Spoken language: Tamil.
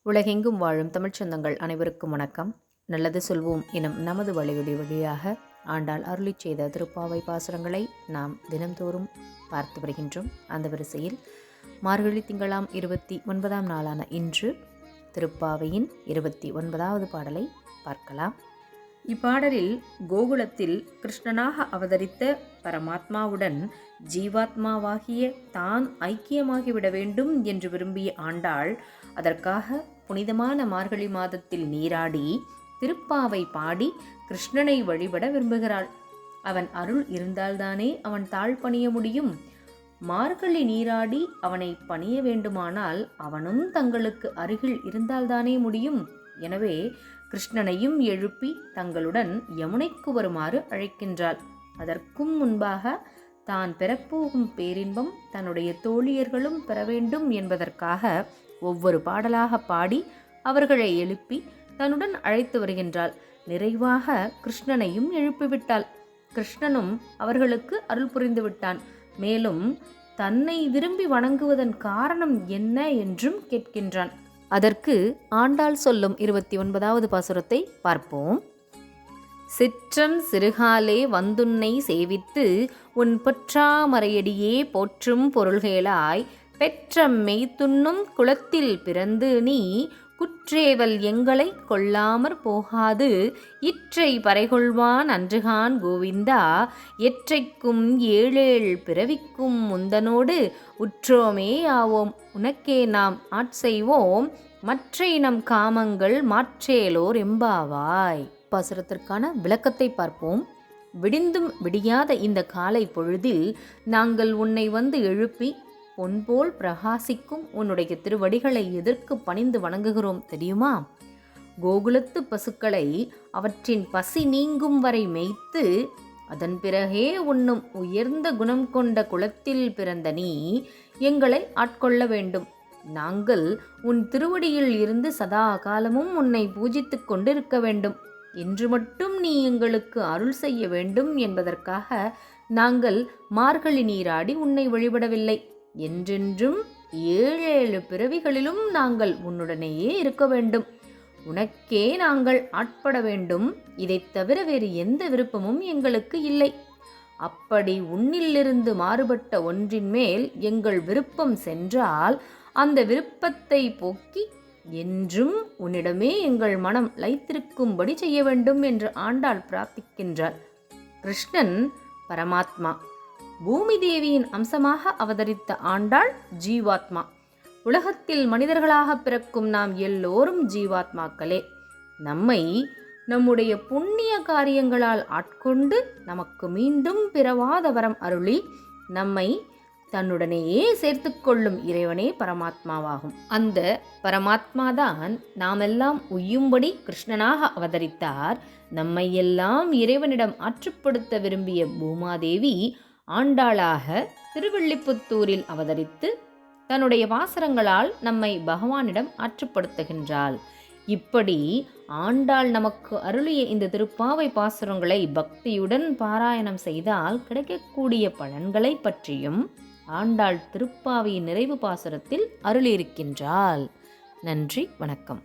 உலகெங்கும் வாழும் தமிழ்ச் சொந்தங்கள் அனைவருக்கும் வணக்கம். நல்லது சொல்வோம் எனும் நமது வழியொலி வழியாக ஆண்டாள் அருளிச் செய்த திருப்பாவை பாசுரங்களை நாம் தினம்தோறும் பார்த்து வருகின்றோம். அந்த வரிசையில் மார்கழி திங்களாம் 29ஆம் நாளான இன்று திருப்பாவையின் 29வது பாடலை பார்க்கலாம். இப்பாடலில் கோகுலத்தில் கிருஷ்ணனாக அவதரித்த பரமாத்மாவுடன் ஜீவாத்மாவாகிய தான் ஐக்கியமாகிவிட வேண்டும் என்று விரும்பிய ஆண்டாள் அதற்காக புனிதமான மார்கழி மாதத்தில் நீராடி திருப்பாவை பாடி கிருஷ்ணனை வழிபட விரும்புகிறாள். அவன் அருள் இருந்தால்தானே அவன் தாழ் பணிய முடியும். மார்கழி நீராடி அவனை பணிய வேண்டுமானால் அவனும் தங்களுக்கு அருகில் இருந்தால்தானே முடியும். எனவே கிருஷ்ணனையும் எழுப்பி தங்களுடன் யமுனைக்கு வருமாறு அழைக்கின்றாள். அதற்கும் முன்பாக தான் பெறப்போகும் பேரின்பம் தன்னுடைய தோழியர்களும் பெற வேண்டும் என்பதற்காக ஒவ்வொரு பாடலாக பாடி அவர்களை எழுப்பி தன்னுடன் அழைத்து வருகின்றாள். நிறைவாக கிருஷ்ணனையும் எழுப்பிவிட்டாள். கிருஷ்ணனும் அவர்களுக்கு அருள் புரிந்து விட்டான். மேலும் தன்னை விரும்பி வணங்குவதன் காரணம் என்ன என்றும் கேட்கின்றான். அதற்கு ஆண்டாள் சொல்லும் 29வது பாசுரத்தை பார்ப்போம். சிற்றம் சிறுகாலே வந்துன்னை சேவித்து உன் பொற்றாமரையடியே போற்றும் பொருள்களாய் பெற்றம் மெய்த்துண்ணும் குளத்தில் பிறந்து நீ குற்றேவல் எங்களை கொள்ளாமற் போகாது இற்றை பறைகொள்வான் அன்றுகான் கோவிந்தா எற்றைக்கும் ஏழேழ் பிறவிக்கும் முந்தனோடு உற்றோமே ஆவோம் உனக்கே நாம் ஆட்செய்வோம் மற்றை நம் காமங்கள் மாற்றேலோர் எம்பாவாய். பாசுரத்திற்கான விளக்கத்தை பார்ப்போம். விடிந்தும் விடியாத இந்த காலை பொழுதில் நாங்கள் உன்னை வந்து எழுப்பி பொன்போல் பிரகாசிக்கும் உன்னுடைய திருவடிகளை எதற்கு பணிந்து வணங்குகிறோம் தெரியுமா? கோகுலத்து பசுக்களை அவற்றின் பசி நீங்கும் வரை மேய்த்து அதன் பிறகே உண்ணும் உயர்ந்த குணம் கொண்ட குலத்தில் பிறந்த நீ எங்களை ஆட்கொள்ள வேண்டும். நாங்கள் உன் திருவடியில் இருந்து சதா காலமும் உன்னை பூஜித்து கொண்டிருக்க வேண்டும். இன்று மட்டும் நீ எங்களுக்கு அருள் செய்ய வேண்டும் என்பதற்காக நாங்கள் மார்கழி நீராடி உன்னை வழிபடவில்லை. என்றென்றும் 7 பிறவிகளிலும் நாங்கள் உன்னுடனேயே இருக்க வேண்டும். உனக்கே நாங்கள் ஆட்பட வேண்டும். இதைத் தவிர வேறு எந்த விருப்பமும் எங்களுக்கு இல்லை. அப்படி உன்னிலிருந்து மாறுபட்ட ஒன்றின் மேல் எங்கள் விருப்பம் சென்றால் அந்த விருப்பத்தை போக்கி என்றும் உன்னிடமே எங்கள் மனம் லைத்திருக்கும்படி செய்ய வேண்டும் என்று ஆண்டாள் பிரார்த்திக்கின்றாள். கிருஷ்ணன் பரமாத்மா, பூமி தேவியின் அம்சமாக அவதரித்த ஆண்டாள் ஜீவாத்மா. உலகத்தில் மனிதர்களாக பிறக்கும் நாம் எல்லோரும் ஜீவாத்மாக்களே. நம்மை நம்முடைய புண்ணிய காரியங்களால் ஆட்கொண்டு நமக்கு மீண்டும் பிறவாத வரம் அருளி நம்மை தன்னுடனேயே சேர்த்து கொள்ளும் இறைவனே பரமாத்மாவாகும். அந்த பரமாத்மாதான் நாமெல்லாம் உய்யும்படி கிருஷ்ணனாக அவதரித்தார். நம்மை எல்லாம் இறைவனிடம் ஆற்றுப்படுத்த விரும்பிய பூமாதேவி ஆண்டாளாக திருவில்லிபுத்தூரில் அவதரித்து தன்னுடைய பாசுரங்களால் நம்மை பகவானிடம் ஆற்றுப்படுத்துகின்றாள். இப்படி ஆண்டாள் நமக்கு அருளிய இந்த திருப்பாவை பாசுரங்களை பக்தியுடன் பாராயணம் செய்தால் கிடைக்கக்கூடிய பலன்களை பற்றியும் ஆண்டாள் திருப்பாவையின் நிறைவு பாசுரத்தில் அருளியிருக்கின்றாள். நன்றி, வணக்கம்.